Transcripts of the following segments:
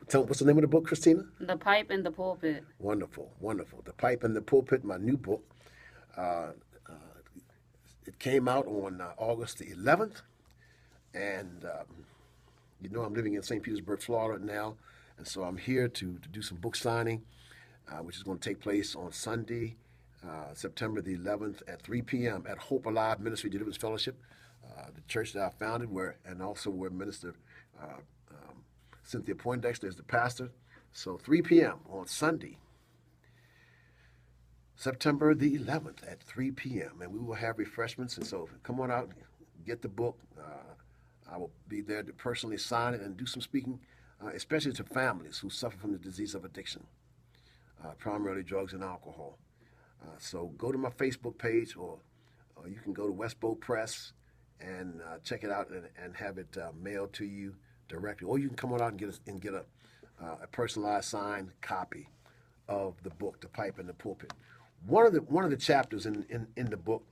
Tell me, what's the name of the book, Christina? The Pipe and the Pulpit. Wonderful, wonderful. The Pipe and the Pulpit, my new book. Uh, it came out on August the 11th, and you know I'm living in St. Petersburg, Florida now, and so I'm here to do some book signing, which is going to take place on Sunday, September the 11th at 3 p.m. at Hope Alive Ministry Deliverance Fellowship, the church that I founded, and also where Minister Cynthia Poindexter is the pastor. So 3 p.m. on Sunday, September the 11th at 3 p.m. And we will have refreshments. And so come on out, get the book. I will be there to personally sign it and do some speaking, especially to families who suffer from the disease of addiction, primarily drugs and alcohol. So go to my Facebook page, or you can go to Westbow Press and check it out and have it mailed to you directly. Or you can come on out and get a personalized signed copy of the book, The Pipe and the Pulpit. One of the chapters in the book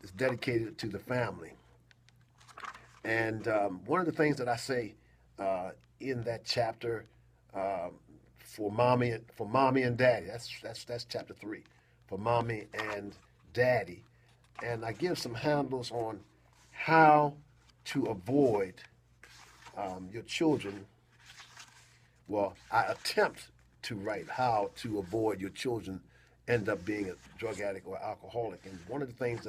is dedicated to the family, and one of the things that I say in that chapter for mommy and daddy. That's chapter 3, for mommy and daddy, and I give some handles on how to avoid your children. Well, I attempt to write how to avoid your children end up being a drug addict or alcoholic. And one of the things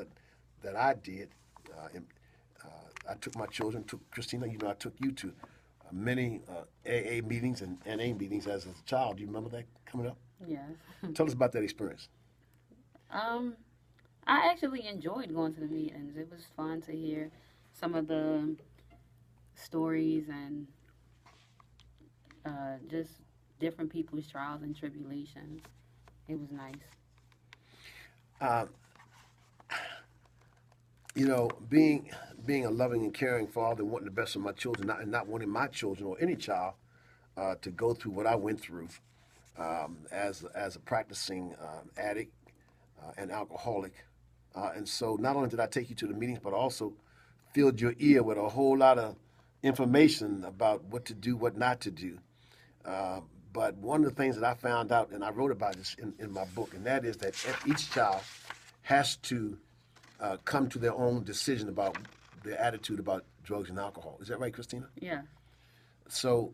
that I did, I took my children, took Christina, I took you to many AA meetings and NA meetings as a child. Do you remember that coming up? Yes. Tell us about that experience. I actually enjoyed going to the meetings. It was fun to hear some of the stories and just different people's trials and tribulations. It was nice. Uh, being a loving and caring father, and wanting the best for my children, and not wanting my children or any child to go through what I went through as a practicing addict and alcoholic. And so not only did I take you to the meetings, but also filled your ear with a whole lot of information about what to do, what not to do. But one of the things that I found out, and I wrote about this in my book, and that is that each child has to come to their own decision about their attitude about drugs and alcohol. Is that right, Christina? Yeah. So,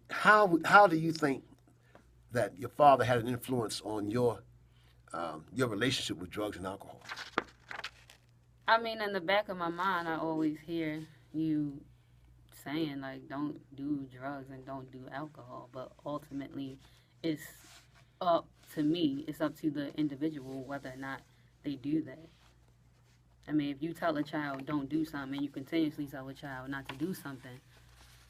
how do you think that your father had an influence on your relationship with drugs and alcohol? I mean, in the back of my mind, I always hear you saying, like, don't do drugs and don't do alcohol. But ultimately, it's up to me, it's up to the individual whether or not they do that. I mean, if you tell a child don't do something and you continuously tell a child not to do something,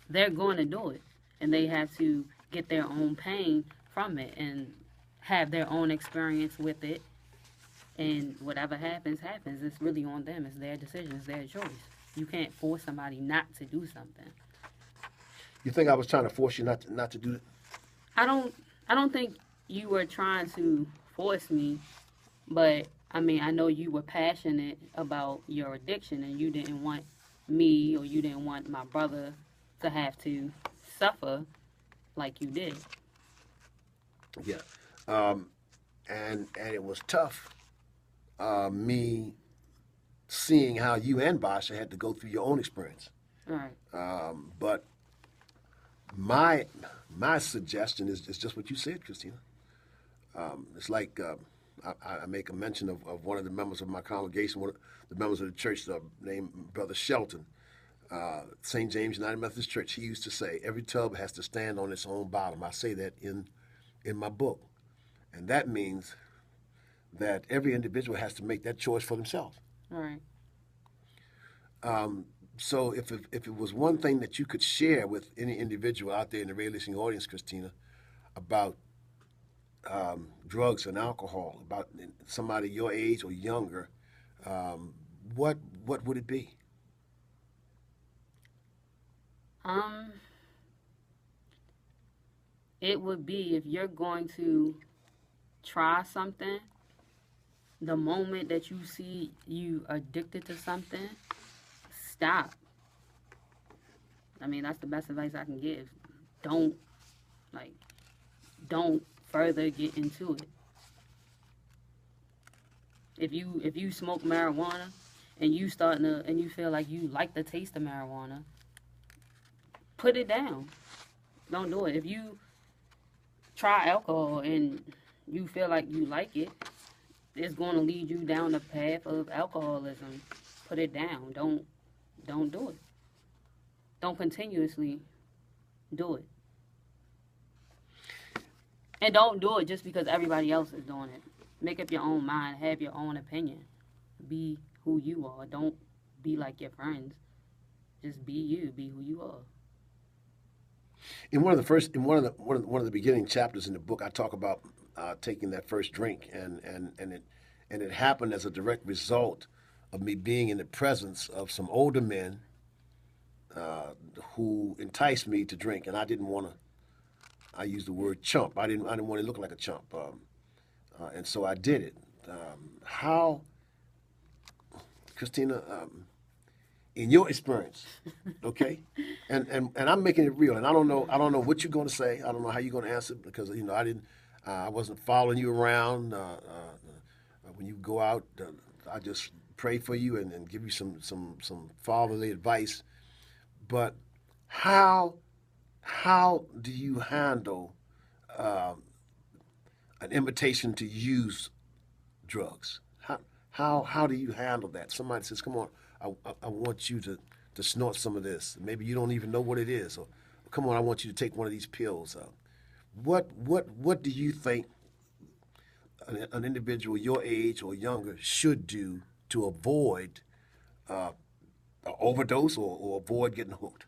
they're going to do it. And they have to get their own pain from it and have their own experience with it. And whatever happens, happens. It's really on them. It's their decision. It's their choice. You can't force somebody not to do something. You think I was trying to force you not to do it? I don't think you were trying to force me, but I mean, I know you were passionate about your addiction and you didn't want me or you didn't want my brother to have to suffer like you did. Yeah. And it was tough, me seeing how you and Basha had to go through your own experience. Right. But my suggestion is just what you said, Christina. It's like I make a mention of one of the members of my congregation, one of the members of the church named Brother Shelton, St. James United Methodist Church. He used to say, every tub has to stand on its own bottom. I say that in my book. And that means that every individual has to make that choice for themselves. Right. So if it was one thing that you could share with any individual out there in the radio listening audience, Christina, about drugs and alcohol, about somebody your age or younger, what would it be? Um, it would be if you're going to try something, the moment that you see you addicted to something, stop. I mean, that's the best advice I can give. Don't, like, don't further get into it. If you smoke marijuana and you feel like you like the taste of marijuana, put it down. Don't do it. If you try alcohol and you feel like you like it, it's going to lead you down the path of alcoholism. Put it down. Don't do it. Don't continuously do it. And don't do it just because everybody else is doing it. Make up your own mind. Have your own opinion. Be who you are. Don't be like your friends. Just be you. Be who you are. In one of the beginning chapters in the book, I talk about taking that first drink, and it happened as a direct result of me being in the presence of some older men who enticed me to drink, and I didn't want to. I used the word chump. I didn't want to look like a chump, and so I did it. How, Christina? In your experience, okay, and I'm making it real, and I don't know what you're going to say. I don't know how you're going to answer because I wasn't following you around when you go out. I just pray for you and give you some fatherly advice. But how do you handle an invitation to use drugs? How do you handle that? Somebody says, "Come on. I want you to snort some of this. Maybe you don't even know what it is. Or, come on, I want you to take one of these pills." What do you think an individual your age or younger should do to avoid an overdose or avoid getting hooked?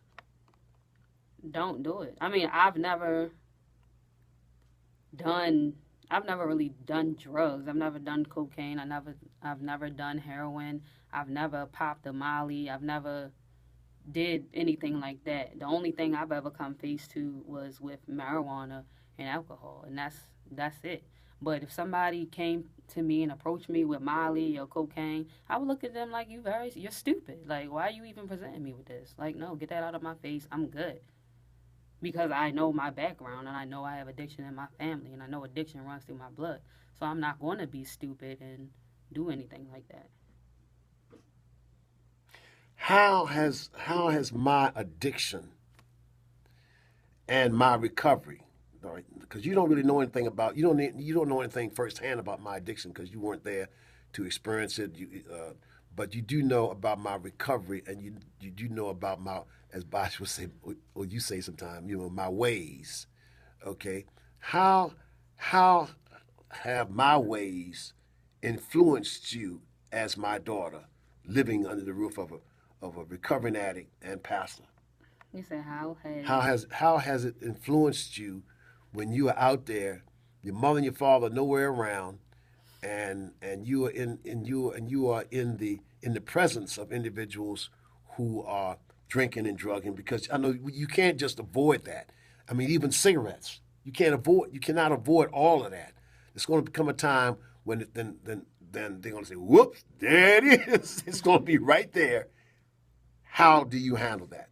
Don't do it. I mean, I've never really done drugs. I've never done cocaine. I've never done heroin. I've never popped a Molly. I've never did anything like that. The only thing I've ever come face to was with marijuana and alcohol, and that's it. But if somebody came to me and approached me with Molly or cocaine, I would look at them like you're stupid. Like, why are you even presenting me with this? Like, no, get that out of my face. I'm good. Because I know my background and I know I have addiction in my family and I know addiction runs through my blood. So I'm not going to be stupid and do anything like that. How has my addiction and my recovery, all right, because you don't really know anything about you don't know anything firsthand about my addiction because you weren't there to experience it. But you do know about my recovery, and you do know about my, as Basha would say, or you say sometimes, my ways. Okay, how have my ways influenced you as my daughter, living under the roof of a recovering addict and pastor? You said how has it influenced you when you are out there, your mother and your father are nowhere around, and you are in the presence of individuals who are drinking and drugging? Because I know you can't just avoid that. I mean, even cigarettes, you cannot avoid all of that. It's going to become a time when then they're going to say, "Whoops, there it is." It's going to be right there. How do you handle that?